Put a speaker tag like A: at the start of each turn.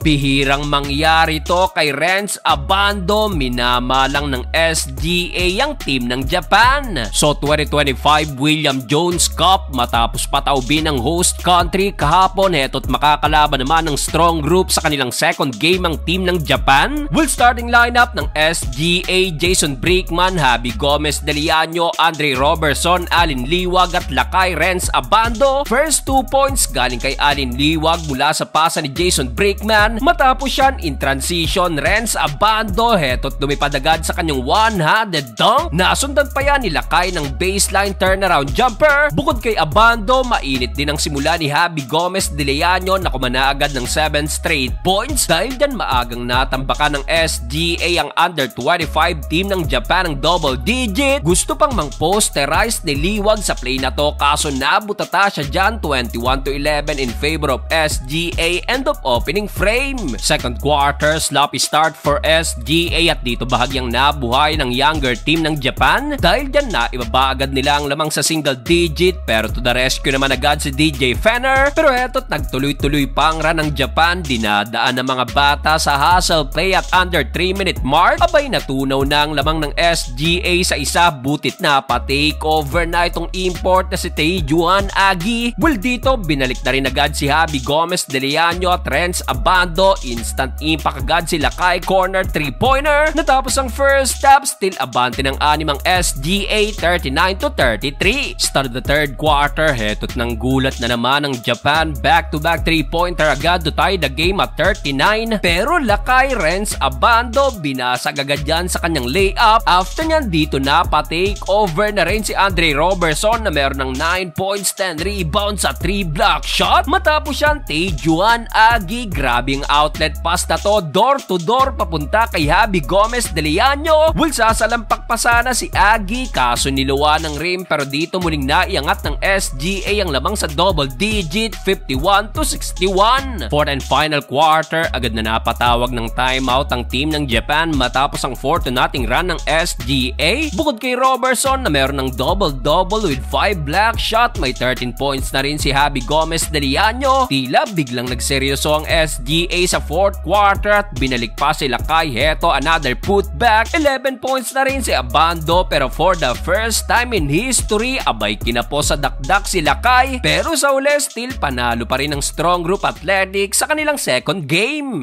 A: Bihirang mangyari to kay Renz Abando, minamalang ng SGA ang team ng Japan. So 2025 William Jones Cup matapos pataubin ng host country kahapon, heto't makakalaban naman ng strong group sa kanilang second game ang team ng Japan. Will starting lineup ng SGA: Jason Brickman, Javi Gomez de Leaño, Andre Robertson, Alin Liwag at Lakay Renz Abando. First 2 points galing kay Alin Liwag mula sa pasa ni Jason Brickman. Matapos yan in transition, Renz Abando heto't lumipad agad sa kanyang one-handed dunk. Nasundan pa yan ni Lakay ng baseline turnaround jumper. Bukod kay Abando, mainit din ang simula ni Javi Gomez de Leaño na kumana agad ng 7 straight points. Dahil dyan maagang natambakan ng SGA ang under 25 team ng Japan ng double digit. Gusto pang mang-posterize ni Liwag sa play na to, kaso nabutata siya dyan 21-11 in favor of SGA. End of opening frame. Second quarter, sloppy start for SGA at dito bahagyang nabuhay ng younger team ng Japan. Dahil dyan na ibaba agad nila ang lamang sa single digit, pero to the rescue naman agad si DJ Fenner. Pero heto't nagtuloy-tuloy pang run ng Japan, dinadaan ng mga bata sa hustle play at under 3-minute mark. Abay natunaw na ang lamang ng SGA sa isa, butit na pa-takeover na itong import na si Taejuan Agi. Well dito, binalik na rin agad si Javi Gomez de Leaño at Renz Abando. Instant impact agad si Lakay, corner 3-pointer. Natapos ang first half, still abante ng animang SGA 39-33. Start of the third quarter, heto't nang gulat na naman ng Japan. Back-to-back 3-pointer agad to tie the game at 39. Pero Lakay Renz Abando binasag agad yan sa kanyang layup. After nyan dito na pa-take over na rin si Andre Robertson na meron ng 9 points, 10 rebounds at 3 block shot. Matapos yan, Taejuan Agi, grabing outlet pass na to, door to door papunta kay Javi Gomez de Leaño. Will sasalampak pa sana si Agi, kaso niluwa ng rim, pero dito muling naiangat ng SGA ang lamang sa double digit 51-61. Fourth and final quarter, agad na napatawag ng timeout ang team ng Japan matapos ang 4-0 run ng SGA. Bukod kay Robertson na meron ng double-double with 5 block shot, may 13 points na rin si Javi Gomez de Leaño. Tila biglang nagseryoso ang SGA sa fourth quarter at binalik pa si Lakay. Heto another putback, 11 points na rin si Abando, pero for the first time in history, abay kinapos sa dakdak si Lakay. Pero sa uli, still panalo pa rin ang strong group Athletic sa kanilang second game.